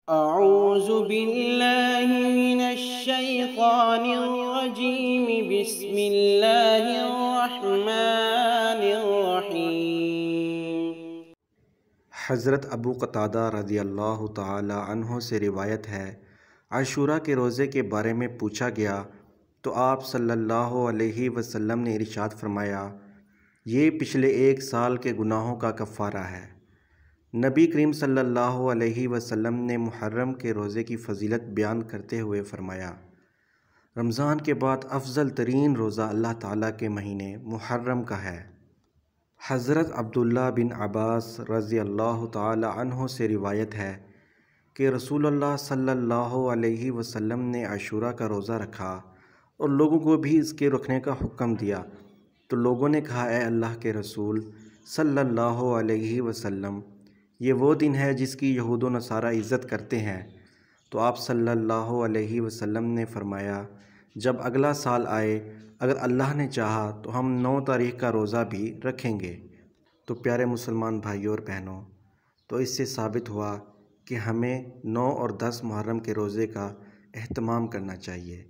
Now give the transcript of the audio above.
अऊज़ु बिल्लाहि मिनश्शैतानिर्रजीम बिस्मिल्लाहिर्रहमानिर्रहीम। हज़रत अबू क़तादा रज़ियल्लाहु ताला अन्हो से रिवायत है, आशूरा के रोज़े के बारे में पूछा गया तो आप सल्लल्लाहु अलैहि वसल्लम ने इरशाद फरमाया, ये पिछले एक साल के गुनाहों का कफ़ारा है। नबी करीम सल्लल्लाहु अलैहि वसल्लम ने मुहर्रम के रोज़े की फ़जीलत बयान करते हुए फ़रमाया, रमज़ान के बाद अफ़ज़ल तरीन रोज़ा अल्लाह ताला के महीने मुहर्रम का है। हज़रत अब्दुल्ला बिन अब्बास रज़ियल्लाहु ताला अन्हो से रिवायत है कि रसूलुल्लाह सल्लल्लाहु अलैहि वसल्लम ने आशूरा का रोज़ा रखा और लोगों को भी इसके रखने का हुक्म दिया। तो लोगों ने कहा, ए अल्लाह के रसूल सल्लल्लाहु अलैहि वसल्लम, ये वो दिन है जिसकी यहूद व नसारा इज़्ज़त करते हैं। तो आप सल्लल्लाहु अलैहि वसल्लम ने फ़रमाया, जब अगला साल आए, अगर अल्लाह ने चाहा तो हम 9 तारीख़ का रोज़ा भी रखेंगे। तो प्यारे मुसलमान भाइयों और बहनों, तो इससे साबित हुआ कि हमें 9 और 10 मुहर्रम के रोज़े का एहतमाम करना चाहिए।